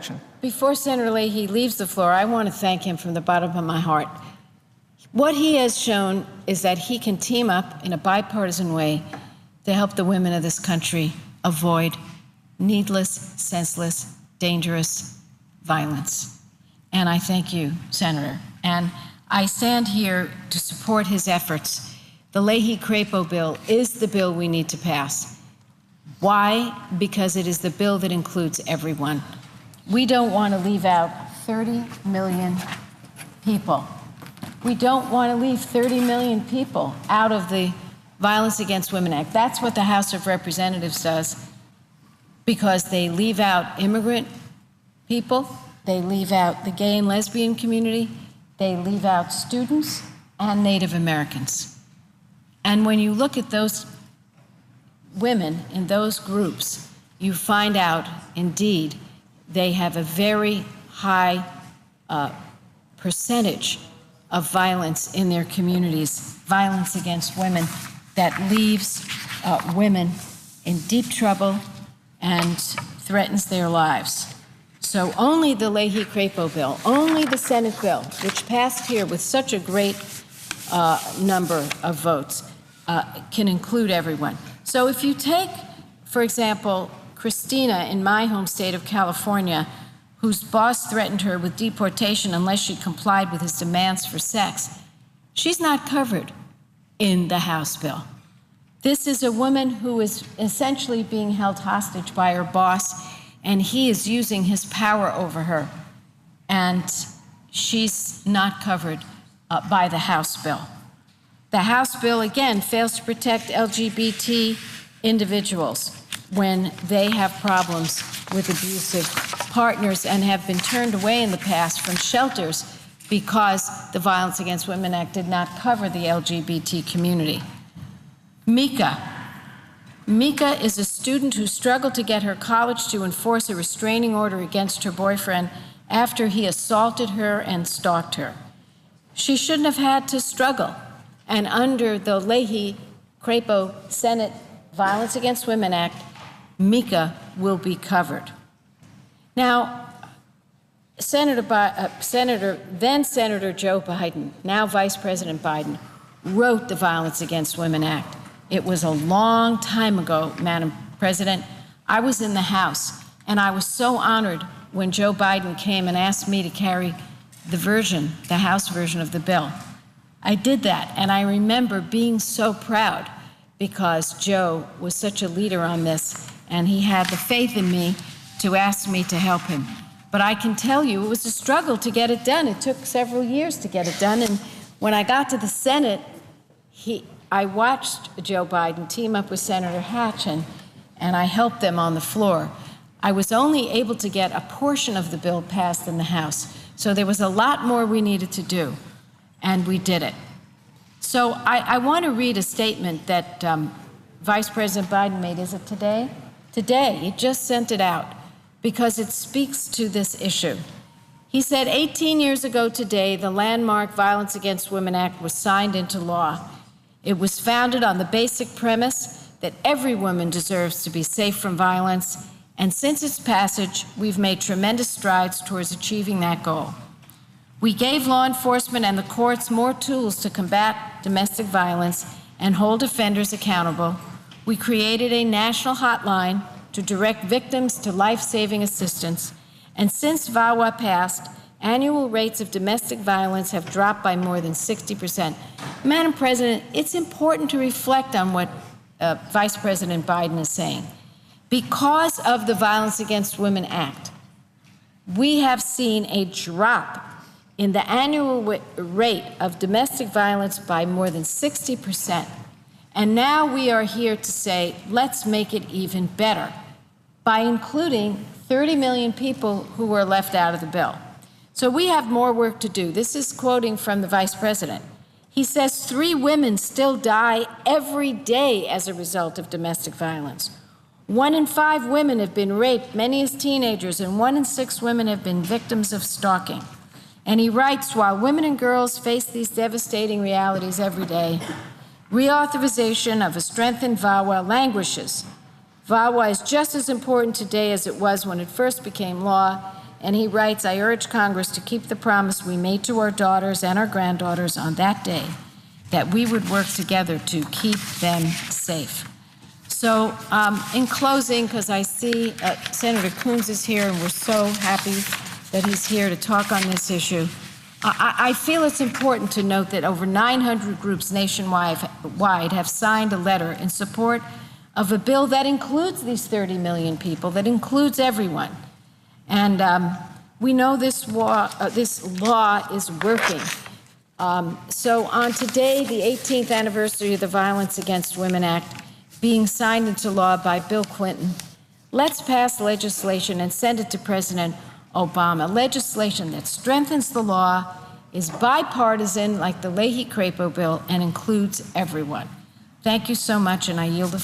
action. Before Senator Leahy leaves the floor, I want to thank him from the bottom of my heart. What he has shown is that he can team up in a bipartisan way to help the women of this country avoid needless, senseless, dangerous violence. And I thank you, Senator. And I stand here to support his efforts. The Leahy-Crapo bill is the bill we need to pass. Why? Because it is the bill that includes everyone. We don't want to leave out 30 million people. We don't want to leave 30 million people out of the Violence Against Women Act. That's what the House of Representatives does, because they leave out immigrant people, they leave out the gay and lesbian community, they leave out students and Native Americans. And when you look at those women in those groups, you find out, indeed, they have a very high percentage of violence in their communities, violence against women that leaves women in deep trouble and threatens their lives. So only the Leahy-Crapo bill, only the Senate bill, which passed here with such a great number of votes, can include everyone. So if you take, for example, Christina in my home state of California, whose boss threatened her with deportation unless she complied with his demands for sex, she's not covered in the House bill. This is a woman who is essentially being held hostage by her boss, and he is using his power over her, and she's not covered by the House bill. The House bill, again, fails to protect LGBT individuals when they have problems with abusive partners and have been turned away in the past from shelters because the Violence Against Women Act did not cover the LGBT community. Mika is a student who struggled to get her college to enforce a restraining order against her boyfriend after he assaulted her and stalked her. She shouldn't have had to struggle, and under the Leahy-Crapo Senate Violence Against Women Act, Mika will be covered. Now, then Senator Joe Biden, now Vice President Biden, wrote the Violence Against Women Act. It was a long time ago, Madam President. I was in the House, and I was so honored when Joe Biden came and asked me to carry the House version of the bill. I did that, and I remember being so proud because Joe was such a leader on this, and he had the faith in me to ask me to help him. But I can tell you it was a struggle to get it done. It took several years to get it done, and when I got to the Senate, I watched Joe Biden team up with Senator Hatch, and I helped them on the floor. I was only able to get a portion of the bill passed in the House, so there was a lot more we needed to do, and we did it. So I want to read a statement that Vice President Biden made. Is it today? Today, he just sent it out because it speaks to this issue. He said, 18 years ago today, the landmark Violence Against Women Act was signed into law. It was founded on the basic premise that every woman deserves to be safe from violence, and since its passage, we've made tremendous strides towards achieving that goal. We gave law enforcement and the courts more tools to combat domestic violence and hold offenders accountable. We created a national hotline to direct victims to life-saving assistance, and since VAWA passed, annual rates of domestic violence have dropped by more than 60%. Madam President, it's important to reflect on what Vice President Biden is saying. Because of the Violence Against Women Act, we have seen a drop in the annual rate of domestic violence by more than 60%. And now we are here to say, let's make it even better by including 30 million people who were left out of the bill. So we have more work to do. This is quoting from the Vice President. He says 3 women still die every day as a result of domestic violence. 1 in 5 women have been raped, many as teenagers, and 1 in 6 women have been victims of stalking. And he writes, while women and girls face these devastating realities every day, reauthorization of a strengthened VAWA languishes. VAWA is just as important today as it was when it first became law, And he writes, I urge Congress to keep the promise we made to our daughters and our granddaughters on that day, that we would work together to keep them safe. So in closing, because I see Senator Coons is here, and we're so happy that he's here to talk on this issue, I feel it's important to note that over 900 groups nationwide have signed a letter in support of a bill that includes these 30 million people, that includes everyone. And we know this law is working. So on today, the 18th anniversary of the Violence Against Women Act being signed into law by Bill Clinton, let's pass legislation and send it to President Obama, legislation that strengthens the law, is bipartisan like the Leahy-Crapo bill, and includes everyone. Thank you so much, and I yield the